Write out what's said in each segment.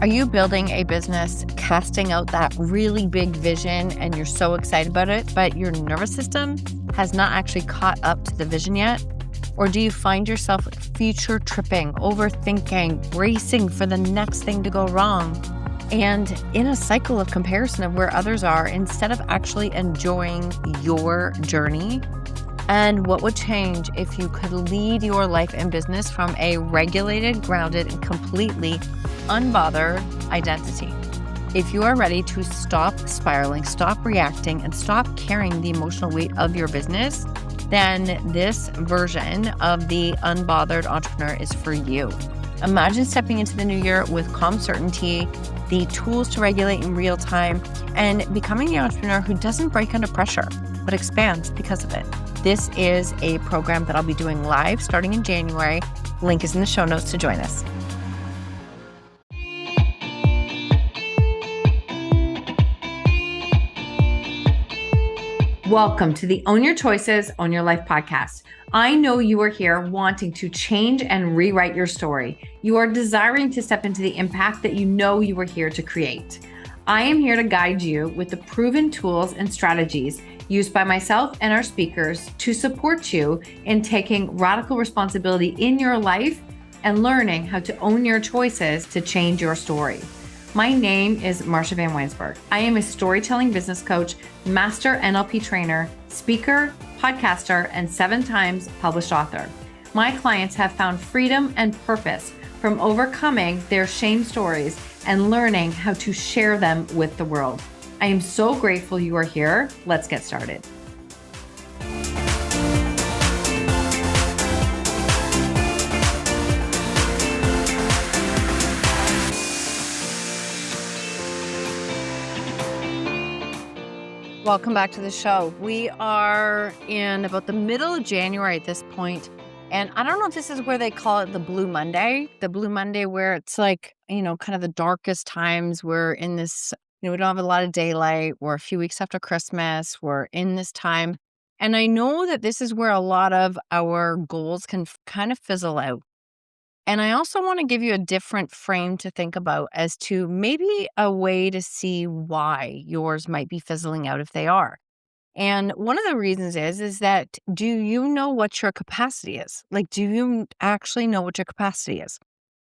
Are you building a business, casting out that really big vision, and you're so excited about it, but your nervous system has not actually caught up to the vision yet? Or do you find yourself future tripping, overthinking, racing for the next thing to go wrong, and in a cycle of comparison of where others are instead of actually enjoying your journey? And what would change if you could lead your life and business from a regulated, grounded, and completely unbothered identity? If you are ready to stop spiraling, stop reacting, and stop carrying the emotional weight of your business, then this version of the unbothered entrepreneur is for you. Imagine stepping into the new year with calm certainty, the tools to regulate in real time, and becoming the entrepreneur who doesn't break under pressure, but expands because of it. This is a program that I'll be doing live starting in January. Link is in the show notes to join us. Welcome to the Own Your Choices, Own Your Life podcast. I know you are here wanting to change and rewrite your story. You are desiring to step into the impact that you know you are here to create. I am here to guide you with the proven tools and strategies used by myself and our speakers to support you in taking radical responsibility in your life and learning how to own your choices to change your story. My name is Marsha Van Weinsberg. I am a storytelling business coach, master NLP trainer, speaker, podcaster, and 7 times published author. My clients have found freedom and purpose from overcoming their shame stories and learning how to share them with the world. I am so grateful you are here. Let's get started. Welcome back to the show. We are in about the middle of January at this point, and I don't know if this is where they call it the Blue Monday where it's like, kind of the darkest times. We're in this, we don't have a lot of daylight. We're a few weeks after Christmas. We're in this time. And I know that this is where a lot of our goals can kind of fizzle out. And I also want to give you a different frame to think about as to maybe a way to see why yours might be fizzling out if they are. And one of the reasons is that do you know what your capacity is? Like, do you actually know what your capacity is?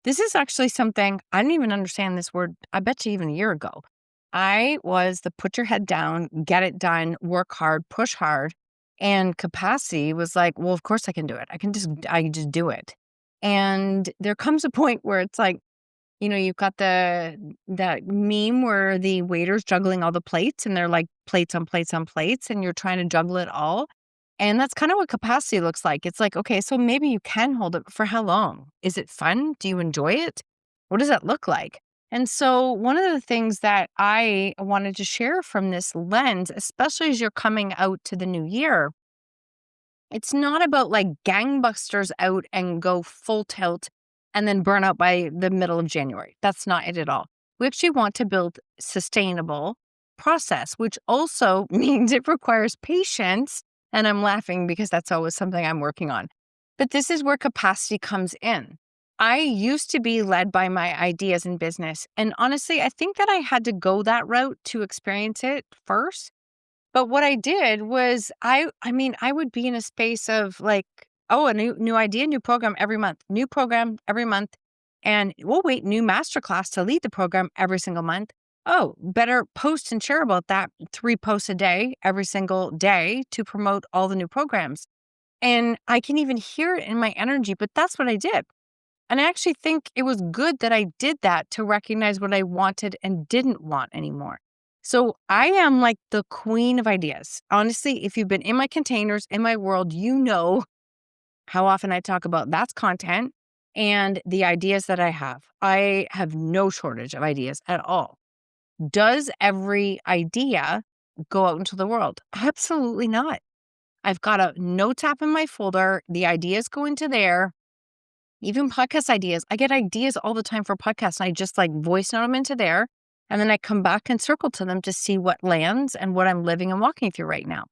This is actually something I didn't even understand this word, I bet you even a year ago. I was the put your head down, get it done, work hard, push hard. And capacity was like, well, of course I can do it. I can just do it. And there comes a point where it's like, you've got that meme where the waiter's juggling all the plates and they're like plates on plates on plates and you're trying to juggle it all. And that's kind of what capacity looks like. It's like, okay, so maybe you can hold it, but for how long? Is it fun? Do you enjoy it? What does that look like? And so one of the things that I wanted to share from this lens, especially as you're coming out to the new year, it's not about like gangbusters out and go full tilt and then burn out by the middle of January. That's not it at all. We actually want to build sustainable process, which also means it requires patience. And I'm laughing because that's always something I'm working on. But this is where capacity comes in. I used to be led by my ideas in business. And honestly, I think that I had to go that route to experience it first. But what I did was I would be in a space of like, oh, a new idea, new program every month, new program every month. And we'll wait, new masterclass to lead the program every single month. Oh, better post and share about that 3 posts a day, every single day to promote all the new programs. And I can even hear it in my energy, but that's what I did. And I actually think it was good that I did that to recognize what I wanted and didn't want anymore. So I am like the queen of ideas. Honestly, if you've been in my containers, in my world, you know how often I talk about that's content and the ideas that I have. I have no shortage of ideas at all. Does every idea go out into the world? Absolutely not. I've got a notes app in my folder. The ideas go into there. Even podcast ideas. I get ideas all the time for podcasts. And I just like voice note them into there. And then I come back and circle to them to see what lands and what I'm living and walking through right now.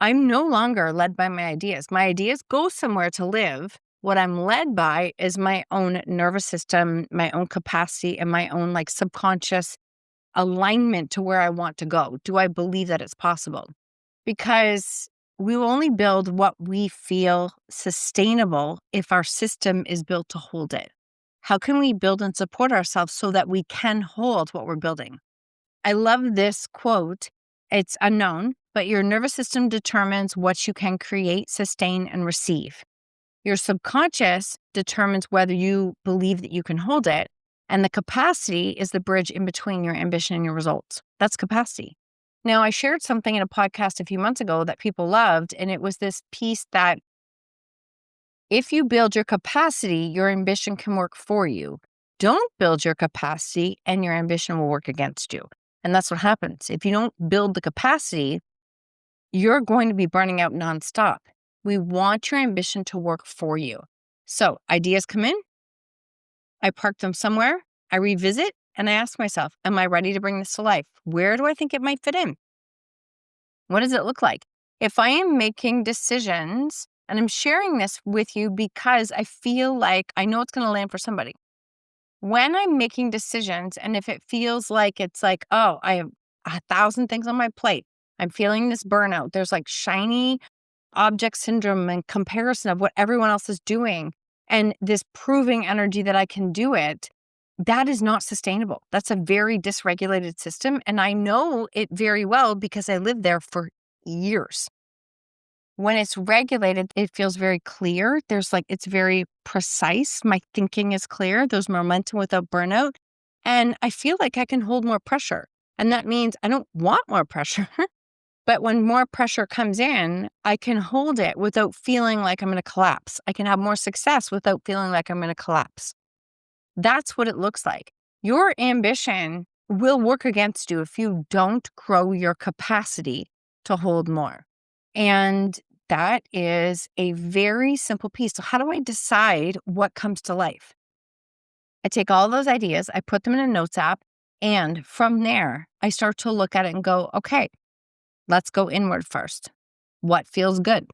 I'm no longer led by my ideas. My ideas go somewhere to live What I'm led by is my own nervous system, my own capacity, and my own like subconscious alignment to where I want to go. Do I believe that it's possible? Because we will only build what we feel sustainable if our system is built to hold it. How can we build and support ourselves so that we can hold what we're building? I love this quote. It's unknown, but your nervous system determines what you can create, sustain, and receive. Your subconscious determines whether you believe that you can hold it. And the capacity is the bridge in between your ambition and your results. That's capacity. Now, I shared something in a podcast a few months ago that people loved, and it was this piece that if you build your capacity, your ambition can work for you. Don't build your capacity, and your ambition will work against you. And that's what happens. If you don't build the capacity, you're going to be burning out nonstop. We want your ambition to work for you. So ideas come in, I park them somewhere, I revisit, and I ask myself, am I ready to bring this to life? Where do I think it might fit in? What does it look like? If I am making decisions, and I'm sharing this with you because I feel like I know it's going to land for somebody. When I'm making decisions, and if it feels like it's like, oh, I have 1,000 things on my plate, I'm feeling this burnout. There's like shiny object syndrome and comparison of what everyone else is doing, and this proving energy that I can do it. That is not sustainable. That's a very dysregulated system. And I know it very well because I lived there for years. When it's regulated, it feels very clear. It's very precise. My thinking is clear. There's momentum without burnout. And I feel like I can hold more pressure. And that means I don't want more pressure. But when more pressure comes in, I can hold it without feeling like I'm going to collapse. I can have more success without feeling like I'm going to collapse. That's what it looks like. Your ambition will work against you if you don't grow your capacity to hold more. And that is a very simple piece. So how do I decide what comes to life? I take all those ideas, I put them in a notes app, and from there, I start to look at it and go, okay, let's go inward first. What feels good?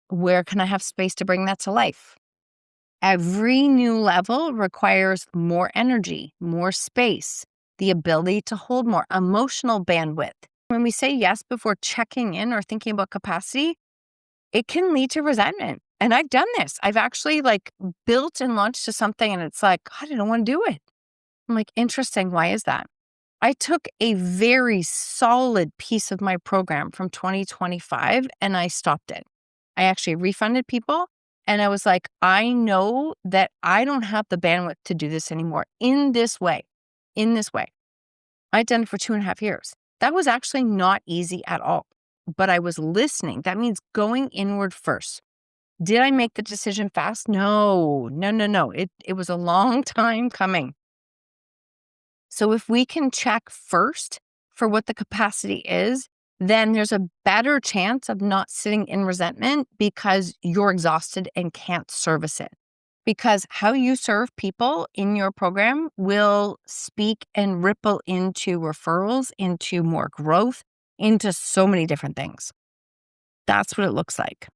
Where can I have space to bring that to life? Every new level requires more energy, more space, the ability to hold more emotional bandwidth. When we say yes before checking in or thinking about capacity, it can lead to resentment. And I've done this. I've actually built and launched to something and it's like, God, I don't want to do it. I'm like, interesting. Why is that? I took a very solid piece of my program from 2025 and I stopped it. I actually refunded people. And I was like, I know that I don't have the bandwidth to do this anymore in this way. I'd done it for 2.5 years. That was actually not easy at all, but I was listening. That means going inward first. Did I make the decision fast? No. It was a long time coming. So if we can check first for what the capacity is, then there's a better chance of not sitting in resentment because you're exhausted and can't service it. Because how you serve people in your program will speak and ripple into referrals, into more growth, into so many different things. That's what it looks like.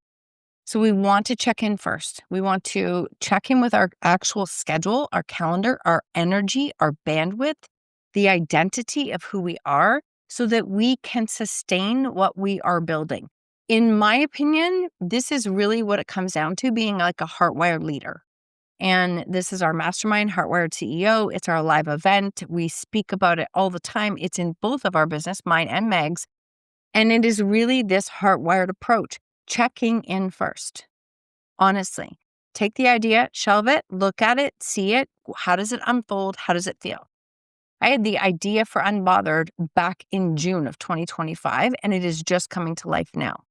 So we want to check in first. We want to check in with our actual schedule, our calendar, our energy, our bandwidth, the identity of who we are so that we can sustain what we are building. In my opinion, this is really what it comes down to, being like a heartwired leader. And this is our mastermind, Heartwired CEO. It's our live event. We speak about it all the time. It's in both of our business, mine and Meg's. And it is really this heartwired approach. Checking in first. Honestly, take the idea, shelve it, look at it, see it. How does it unfold? How does it feel? I had the idea for Unbothered back in June of 2025, and it is just coming to life now.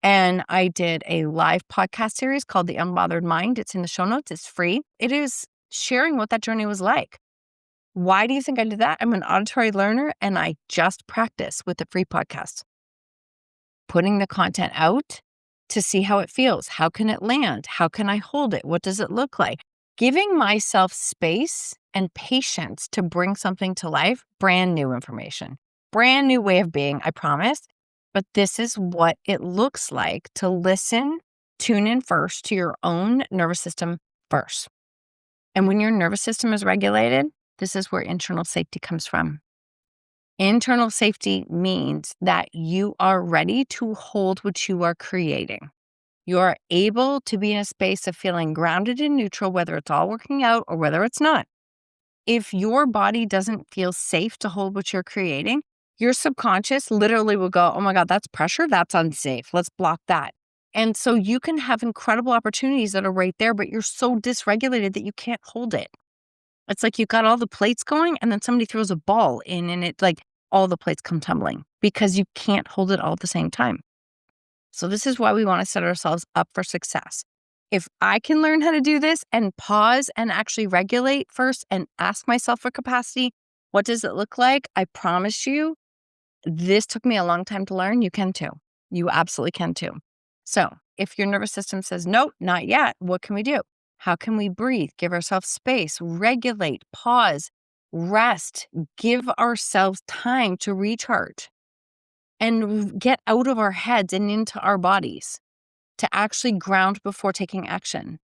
And I did a live podcast series called The Unbothered Mind. It's in the show notes. It's free. It is sharing what that journey was like. Why do you think I did that? I'm an auditory learner, and I just practice with the free podcast. Putting the content out to see how it feels. How can it land? How can I hold it? What does it look like? Giving myself space and patience to bring something to life, brand new information, brand new way of being, I promise. But this is what it looks like to listen Tune in first to your own nervous system first. And when your nervous system is regulated, this is where internal safety comes from. Internal safety means that you are ready to hold what you are creating. You are able to be in a space of feeling grounded and neutral, whether it's all working out or whether it's not. If your body doesn't feel safe to hold what you're creating, your subconscious literally will go, oh my God, that's pressure. That's unsafe. Let's block that. And so you can have incredible opportunities that are right there, but you're so dysregulated that you can't hold it. It's like you got all the plates going and then somebody throws a ball in and it like all the plates come tumbling because you can't hold it all at the same time. So this is why we want to set ourselves up for success. If I can learn how to do this and pause and actually regulate first and ask myself for capacity, what does it look like? I promise you, this took me a long time to learn. You can too. You absolutely can too. So if your nervous system says, nope, not yet, what can we do? How can we breathe, give ourselves space, regulate, pause, rest, give ourselves time to recharge and get out of our heads and into our bodies to actually ground before taking action?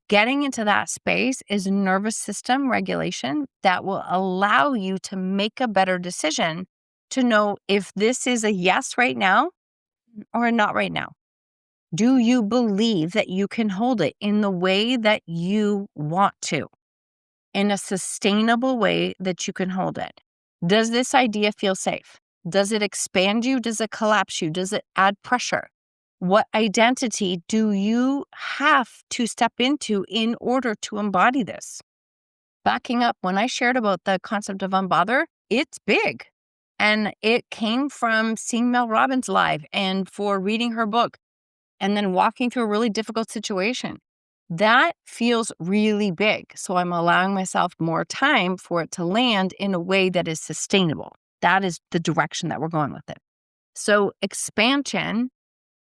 Getting into that space is nervous system regulation that will allow you to make a better decision to know if this is a yes right now or a not right now. Do you believe that you can hold it in the way that you want to, in a sustainable way that you can hold it? Does this idea feel safe? Does it expand you? Does it collapse you? Does it add pressure? What identity do you have to step into in order to embody this? Backing up, when I shared about the concept of unbother, it's big. And it came from seeing Mel Robbins live and for reading her book and then walking through a really difficult situation. That feels really big. So I'm allowing myself more time for it to land in a way that is sustainable. That is the direction that we're going with it. So expansion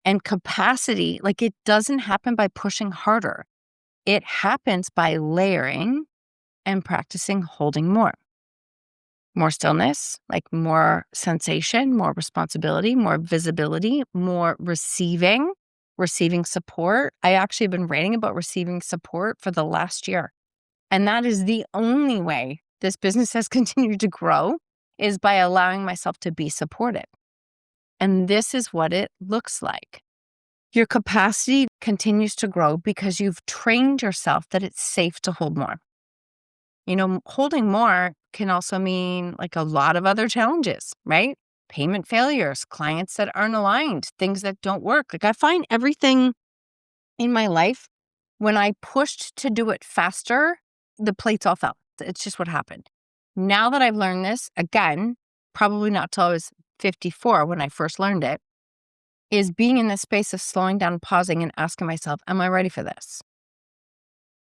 and capacity, like it doesn't happen by pushing harder. It happens by layering and practicing holding more. More stillness, like more sensation, more responsibility, more visibility, more receiving support. I actually have been writing about receiving support for the last year. And that is the only way this business has continued to grow, is by allowing myself to be supported. And this is what it looks like. Your capacity continues to grow because you've trained yourself that it's safe to hold more. You know, holding more can also mean like a lot of other challenges, right? Payment failures, clients that aren't aligned, things that don't work. Like I find everything in my life, when I pushed to do it faster, the plates all fell. It's just what happened. Now that I've learned this, again, probably not till I was 54 when I first learned it, is being in the space of slowing down, pausing, and asking myself, am I ready for this?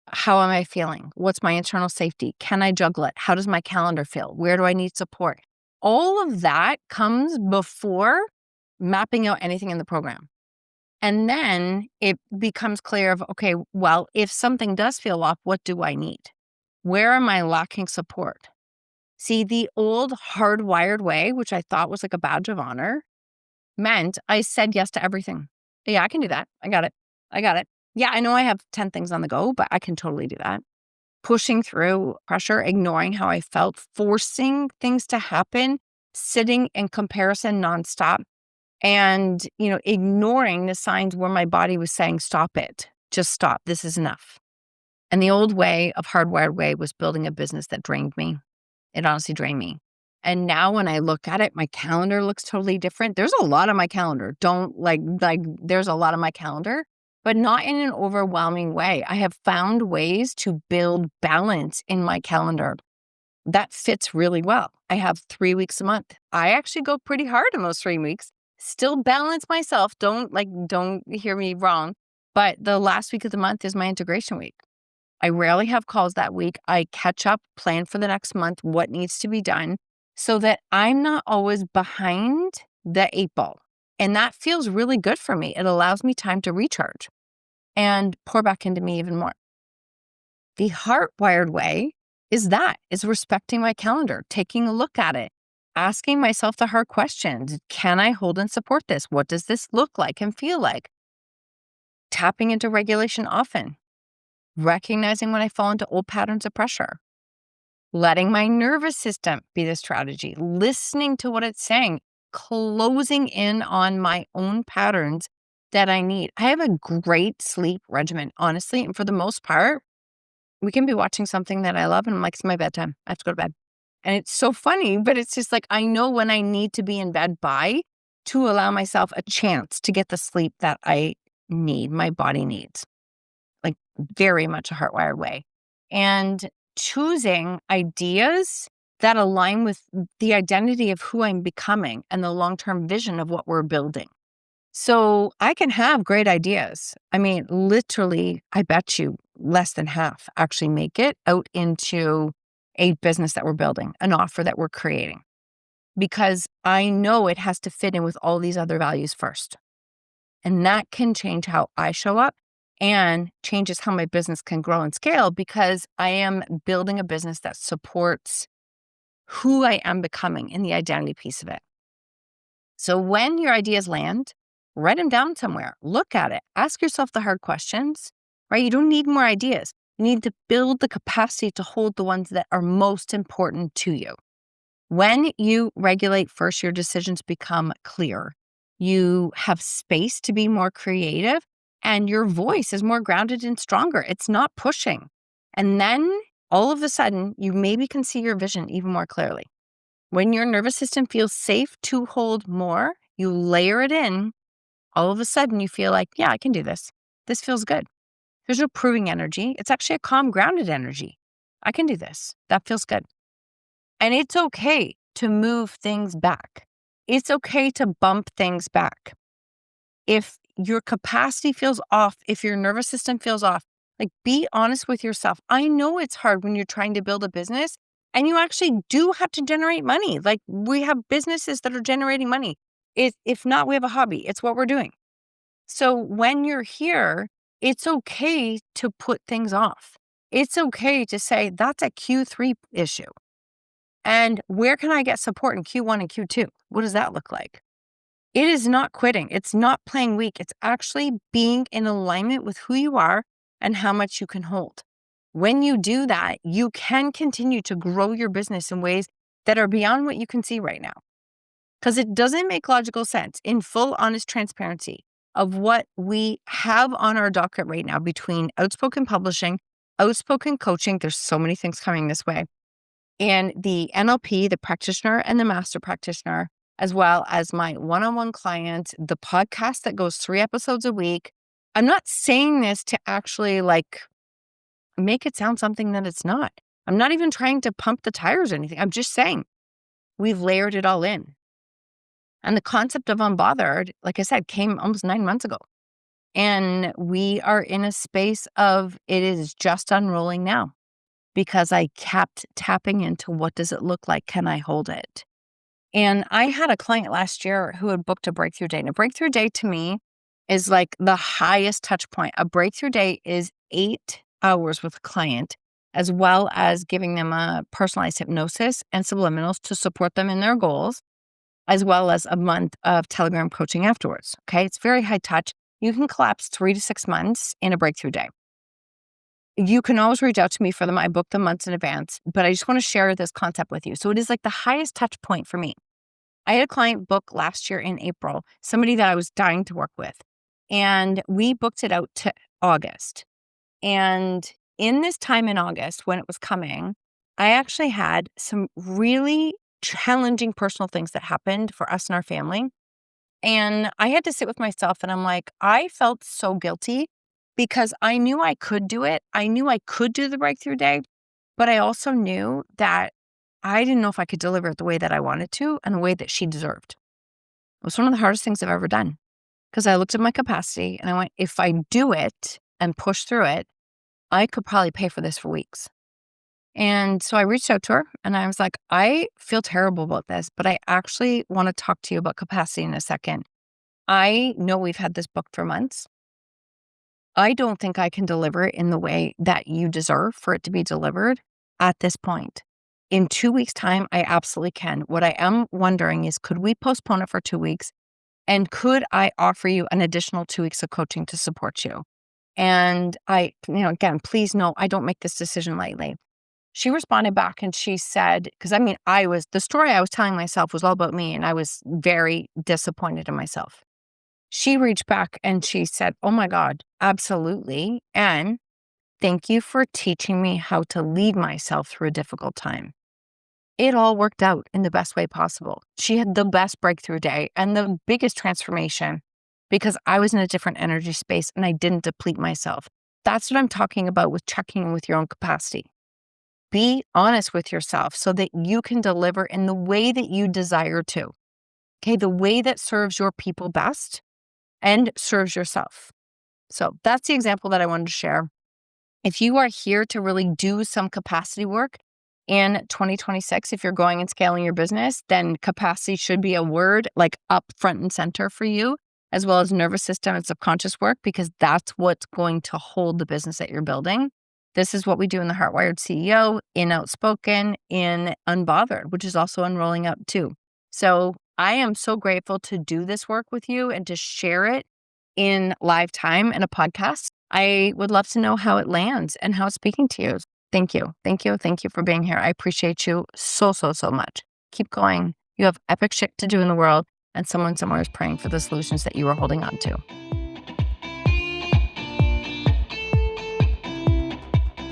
How am I feeling? What's my internal safety? Can I juggle it? How does my calendar feel? Where do I need support? All of that comes before mapping out anything in the program. And then it becomes clear of, okay, well, if something does feel off, what do I need? Where am I lacking support? See, the old hardwired way, which I thought was like a badge of honor, meant I said yes to everything. Yeah, I can do that. I got it. Yeah, I know I have 10 things on the go, but I can totally do that. Pushing through pressure, ignoring how I felt, forcing things to happen, sitting in comparison nonstop, and, ignoring the signs where my body was saying, stop it, just stop. This is enough. And the old way of hardwired way was building a business that drained me. It honestly drained me. And now when I look at it, my calendar looks totally different. There's a lot on my calendar. Don't like there's a lot on my calendar, but not in an overwhelming way. I have found ways to build balance in my calendar that fits really well. I have 3 weeks a month. I actually go pretty hard in those 3 weeks. Still balance myself. Don't hear me wrong. But the last week of the month is my integration week. I rarely have calls that week. I catch up, plan for the next month, what needs to be done, so that I'm not always behind the 8 ball. And that feels really good for me. It allows me time to recharge and pour back into me even more. The heart-wired way is respecting my calendar, taking a look at it, asking myself the hard questions. Can I hold and support this? What does this look like and feel like? tapping into regulation often, recognizing when I fall into old patterns of pressure, letting my nervous system be the strategy, listening to what it's saying, closing in on my own patterns that I need. I have a great sleep regimen, honestly. And for the most part, we can be watching something that I love and I'm like, it's my bedtime. I have to go to bed. And it's so funny, but it's just like, I know when I need to be in bed by to allow myself a chance to get the sleep that I need, my body needs, like very much a hardwired way. And choosing ideas that align with the identity of who I'm becoming and the long-term vision of what we're building. So I can have great ideas. I mean, literally, I bet you less than half actually make it out into a business that we're building, an offer that we're creating, because I know it has to fit in with all these other values first. And that can change how I show up and changes how my business can grow and scale because I am building a business that supports who I am becoming in the identity piece of it. So when your ideas land, write them down somewhere, look at it, ask yourself the hard questions, right? You don't need more ideas. You need to build the capacity to hold the ones that are most important to you. When you regulate first, your decisions become clear. You have space to be more creative and your voice is more grounded and stronger. It's not pushing. And then all of a sudden, you maybe can see your vision even more clearly. When your nervous system feels safe to hold more, you layer it in. All of a sudden, you feel like, yeah, I can do this. This feels good. There's no proving energy. It's actually a calm, grounded energy. I can do this. That feels good. And it's okay to move things back. It's okay to bump things back. If your capacity feels off, if your nervous system feels off, like be honest with yourself. I know it's hard when you're trying to build a business and you actually do have to generate money. Like we have businesses that are generating money. If not, we have a hobby. It's what we're doing. So when you're here, it's okay to put things off. It's okay to say that's a Q3 issue. And where can I get support in Q1 and Q2? What does that look like? It is not quitting. It's not playing weak. It's actually being in alignment with who you are and how much you can hold. When you do that, you can continue to grow your business in ways that are beyond what you can see right now. Because it doesn't make logical sense in full honest transparency of what we have on our docket right now between outspoken publishing, outspoken coaching. There's so many things coming this way. And the NLP, the practitioner and the master practitioner, as well as my one-on-one clients, the podcast that goes 3 episodes a week. I'm not saying this to actually like make it sound something that it's not. I'm not even trying to pump the tires or anything. I'm just saying we've layered it all in. And the concept of unbothered, like I said, came almost 9 months ago. And we are in a space of it is just unrolling now because I kept tapping into what does it look like? Can I hold it? And I had a client last year who had booked a breakthrough day. And a breakthrough day to me is like the highest touch point. A breakthrough day is 8 hours with a client, as well as giving them a personalized hypnosis and subliminals to support them in their goals, as well as a month of Telegram coaching afterwards. Okay. It's very high touch. You can collapse 3 to 6 months in a breakthrough day. You can always reach out to me for them. I book them months in advance, but I just want to share this concept with you. So it is like the highest touch point for me. I had a client book last year in April, somebody that I was dying to work with, and we booked it out to August. And in this time in August, when it was coming, I actually had some really challenging personal things that happened for us and our family. And I had to sit with myself and I'm like, I felt so guilty because I knew I could do it. I knew I could do the breakthrough day, but I also knew that I didn't know if I could deliver it the way that I wanted to and the way that she deserved. It was one of the hardest things I've ever done because I looked at my capacity and I went, if I do it and push through it, I could probably pay for this for weeks. And so I reached out to her and I was like, I feel terrible about this, but I actually want to talk to you about capacity in a second. I know we've had this booked for months. I don't think I can deliver it in the way that you deserve for it to be delivered at this point. In 2 weeks' time, I absolutely can. What I am wondering is, could we postpone it for 2 weeks? And could I offer you an additional 2 weeks of coaching to support you? And again, please know I don't make this decision lightly. She responded back and she said, because the story I was telling myself was all about me and I was very disappointed in myself. She reached back and she said, "Oh my God, absolutely. And thank you for teaching me how to lead myself through a difficult time." It all worked out in the best way possible. She had the best breakthrough day and the biggest transformation because I was in a different energy space and I didn't deplete myself. That's what I'm talking about with checking in with your own capacity. Be honest with yourself so that you can deliver in the way that you desire to. Okay, the way that serves your people best and serves yourself. So that's the example that I wanted to share. If you are here to really do some capacity work in 2026, if you're going and scaling your business, then capacity should be a word like up front and center for you, as well as nervous system and subconscious work, because that's what's going to hold the business that you're building. This is what we do in the Heartwired CEO, in Outspoken, in Unbothered, which is on Rolling Up too. So I am so grateful to do this work with you and to share it in live time in a podcast. I would love to know how it lands and how it's speaking to you. Thank you. Thank you. Thank you for being here. I appreciate you so, so, so much. Keep going. You have epic shit to do in the world, and someone somewhere is praying for the solutions that you are holding on to.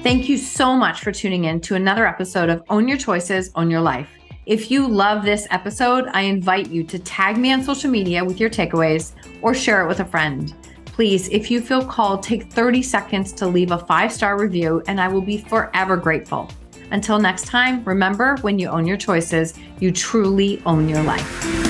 Thank you so much for tuning in to another episode of Own Your Choices, Own Your Life. If you love this episode, I invite you to tag me on social media with your takeaways or share it with a friend. Please, if you feel called, take 30 seconds to leave a 5-star review, and I will be forever grateful. Until next time, remember, when you own your choices, you truly own your life.